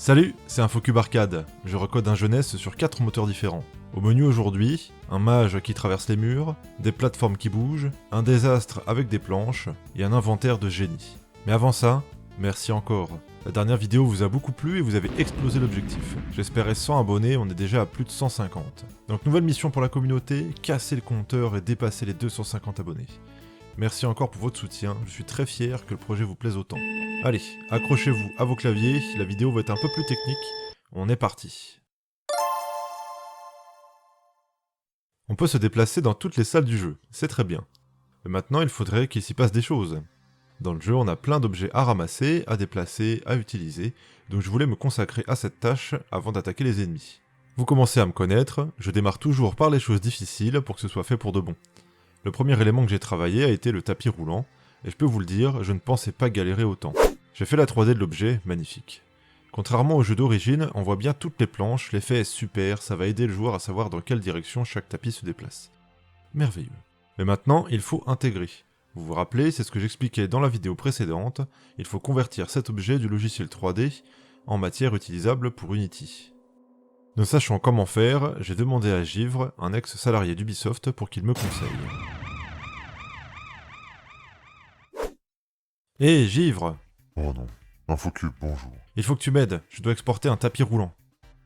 Salut, c'est InfoCube Arcade. Je recode un jeunesse sur 4 moteurs différents. Au menu aujourd'hui, un mage qui traverse les murs, des plateformes qui bougent, un désastre avec des planches et un inventaire de génie. Mais avant ça, merci encore. La dernière vidéo vous a beaucoup plu et vous avez explosé l'objectif. J'espérais 100 abonnés, on est déjà à plus de 150. Donc nouvelle mission pour la communauté, casser le compteur et dépasser les 250 abonnés. Merci encore pour votre soutien, je suis très fier que le projet vous plaise autant. Allez, accrochez-vous à vos claviers, la vidéo va être un peu plus technique, on est parti. On peut se déplacer dans toutes les salles du jeu, c'est très bien. Mais maintenant il faudrait qu'il s'y passe des choses. Dans le jeu on a plein d'objets à ramasser, à déplacer, à utiliser, donc je voulais me consacrer à cette tâche avant d'attaquer les ennemis. Vous commencez à me connaître, je démarre toujours par les choses difficiles pour que ce soit fait pour de bon. Le premier élément que j'ai travaillé a été le tapis roulant, et je peux vous le dire, je ne pensais pas galérer autant. J'ai fait la 3D de l'objet, magnifique. Contrairement au jeu d'origine, on voit bien toutes les planches, l'effet est super, ça va aider le joueur à savoir dans quelle direction chaque tapis se déplace. Merveilleux. Mais maintenant, il faut intégrer. Vous vous rappelez, c'est ce que j'expliquais dans la vidéo précédente, il faut convertir cet objet du logiciel 3D en matière utilisable pour Unity. Ne sachant comment faire, j'ai demandé à Givre, un ex-salarié d'Ubisoft, pour qu'il me conseille. Hé, Givre! Oh non, InfoCube, bonjour. Il faut que tu m'aides, je dois exporter un tapis roulant.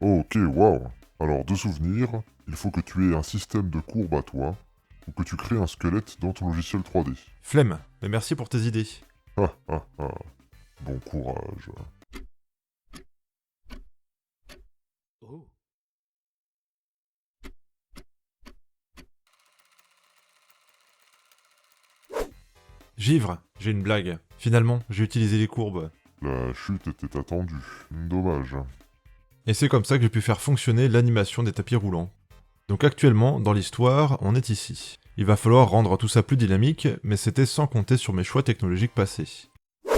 Oh, ok, waouh. Alors, de souvenir, il faut que tu aies un système de courbes à toi, ou que tu crées un squelette dans ton logiciel 3D. Flemme, mais merci pour tes idées. Ah ah ah. Bon courage. Givre, j'ai une blague. Finalement, j'ai utilisé les courbes. La chute était attendue. Dommage. Et c'est comme ça que j'ai pu faire fonctionner l'animation des tapis roulants. Donc actuellement, dans l'histoire, on est ici. Il va falloir rendre tout ça plus dynamique, mais c'était sans compter sur mes choix technologiques passés.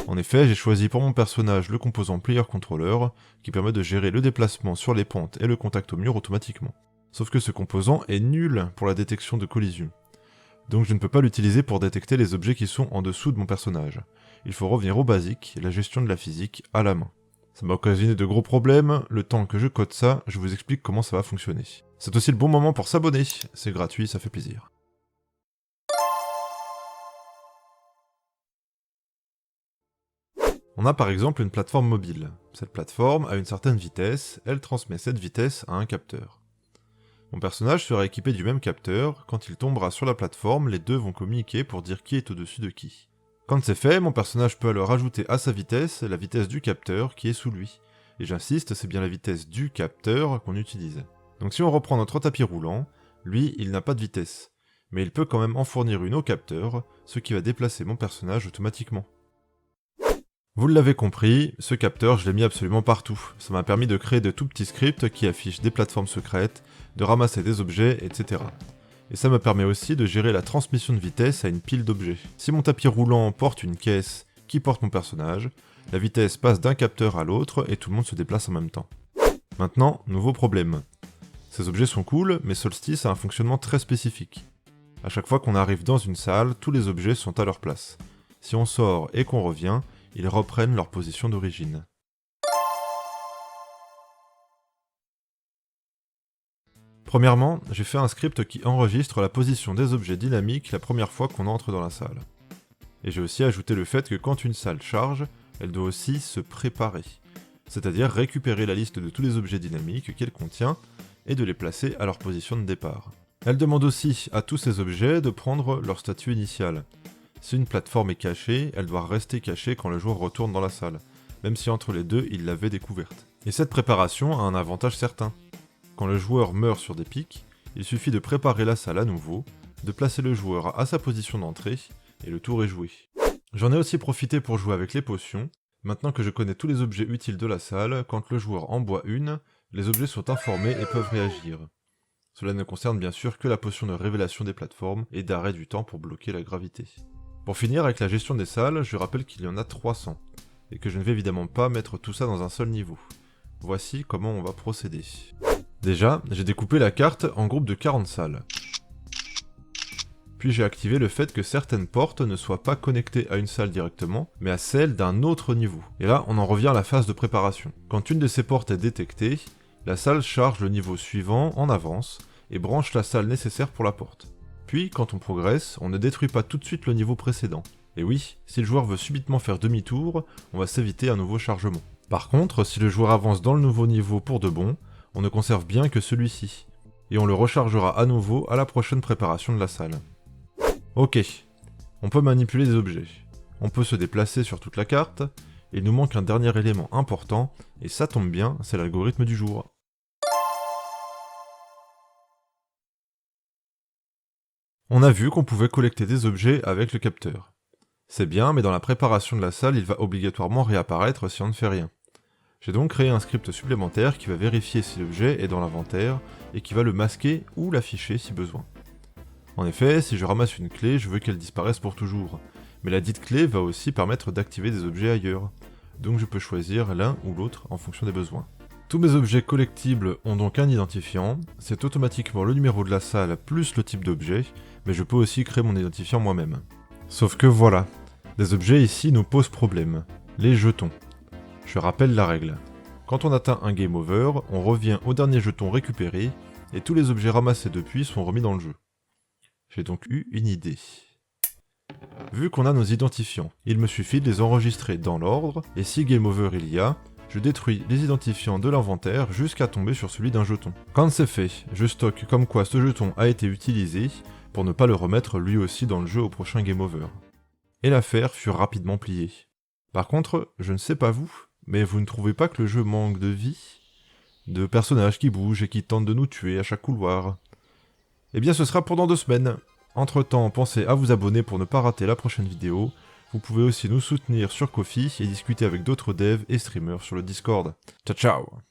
En effet, j'ai choisi pour mon personnage le composant Player Controller, qui permet de gérer le déplacement sur les pentes et le contact au mur automatiquement. Sauf que ce composant est nul pour la détection de collision. Donc je ne peux pas l'utiliser pour détecter les objets qui sont en dessous de mon personnage. Il faut revenir au basique, la gestion de la physique à la main. Ça m'a occasionné de gros problèmes, le temps que je code ça, je vous explique comment ça va fonctionner. C'est aussi le bon moment pour s'abonner, c'est gratuit, ça fait plaisir. On a par exemple une plateforme mobile. Cette plateforme a une certaine vitesse, elle transmet cette vitesse à un capteur. Mon personnage sera équipé du même capteur, quand il tombera sur la plateforme, les deux vont communiquer pour dire qui est au-dessus de qui. Quand c'est fait, mon personnage peut alors ajouter à sa vitesse la vitesse du capteur qui est sous lui. Et j'insiste, c'est bien la vitesse du capteur qu'on utilise. Donc si on reprend notre tapis roulant, lui, il n'a pas de vitesse. Mais il peut quand même en fournir une au capteur, ce qui va déplacer mon personnage automatiquement. Vous l'avez compris, ce capteur je l'ai mis absolument partout. Ça m'a permis de créer de tout petits scripts qui affichent des plateformes secrètes, de ramasser des objets, etc. Et ça me permet aussi de gérer la transmission de vitesse à une pile d'objets. Si mon tapis roulant porte une caisse qui porte mon personnage, la vitesse passe d'un capteur à l'autre et tout le monde se déplace en même temps. Maintenant, nouveau problème. Ces objets sont cool, mais Solstice a un fonctionnement très spécifique. À chaque fois qu'on arrive dans une salle, tous les objets sont à leur place. Si on sort et qu'on revient, ils reprennent leur position d'origine. Premièrement, j'ai fait un script qui enregistre la position des objets dynamiques la première fois qu'on entre dans la salle. Et j'ai aussi ajouté le fait que quand une salle charge, elle doit aussi se préparer, c'est-à-dire récupérer la liste de tous les objets dynamiques qu'elle contient et de les placer à leur position de départ. Elle demande aussi à tous ces objets de prendre leur statut initial. Si une plateforme est cachée, elle doit rester cachée quand le joueur retourne dans la salle, même si entre les deux il l'avait découverte. Et cette préparation a un avantage certain. Quand le joueur meurt sur des pics, il suffit de préparer la salle à nouveau, de placer le joueur à sa position d'entrée, et le tour est joué. J'en ai aussi profité pour jouer avec les potions. Maintenant que je connais tous les objets utiles de la salle, quand le joueur en boit une, les objets sont informés et peuvent réagir. Cela ne concerne bien sûr que la potion de révélation des plateformes et d'arrêt du temps pour bloquer la gravité. Pour finir avec la gestion des salles, je rappelle qu'il y en a 300, et que je ne vais évidemment pas mettre tout ça dans un seul niveau. Voici comment on va procéder. Déjà, j'ai découpé la carte en groupes de 40 salles. Puis j'ai activé le fait que certaines portes ne soient pas connectées à une salle directement, mais à celle d'un autre niveau. Et là, on en revient à la phase de préparation. Quand une de ces portes est détectée, la salle charge le niveau suivant en avance et branche la salle nécessaire pour la porte. Puis, quand on progresse, on ne détruit pas tout de suite le niveau précédent. Et oui, si le joueur veut subitement faire demi-tour, on va s'éviter un nouveau chargement. Par contre, si le joueur avance dans le nouveau niveau pour de bon, on ne conserve bien que celui-ci. Et on le rechargera à nouveau à la prochaine préparation de la salle. Ok, on peut manipuler des objets. On peut se déplacer sur toute la carte, et il nous manque un dernier élément important, et ça tombe bien, c'est l'algorithme du jour. On a vu qu'on pouvait collecter des objets avec le capteur. C'est bien, mais dans la préparation de la salle, il va obligatoirement réapparaître si on ne fait rien. J'ai donc créé un script supplémentaire qui va vérifier si l'objet est dans l'inventaire, et qui va le masquer ou l'afficher si besoin. En effet, si je ramasse une clé, je veux qu'elle disparaisse pour toujours, mais la dite clé va aussi permettre d'activer des objets ailleurs, donc je peux choisir l'un ou l'autre en fonction des besoins. Tous mes objets collectibles ont donc un identifiant, c'est automatiquement le numéro de la salle plus le type d'objet, mais je peux aussi créer mon identifiant moi-même. Sauf que voilà, des objets ici nous posent problème, les jetons. Je rappelle la règle. Quand on atteint un game over, on revient au dernier jeton récupéré, et tous les objets ramassés depuis sont remis dans le jeu. J'ai donc eu une idée. Vu qu'on a nos identifiants, il me suffit de les enregistrer dans l'ordre, et si game over il y a, je détruis les identifiants de l'inventaire jusqu'à tomber sur celui d'un jeton. Quand c'est fait, je stocke comme quoi ce jeton a été utilisé, pour ne pas le remettre lui aussi dans le jeu au prochain game over. Et l'affaire fut rapidement pliée. Par contre, je ne sais pas vous, mais vous ne trouvez pas que le jeu manque de vie? De personnages qui bougent et qui tentent de nous tuer à chaque couloir? Eh bien ce sera pour dans 2 semaines. Entre temps, pensez à vous abonner pour ne pas rater la prochaine vidéo. Vous pouvez aussi nous soutenir sur Ko-fi et discuter avec d'autres devs et streamers sur le Discord. Ciao ciao!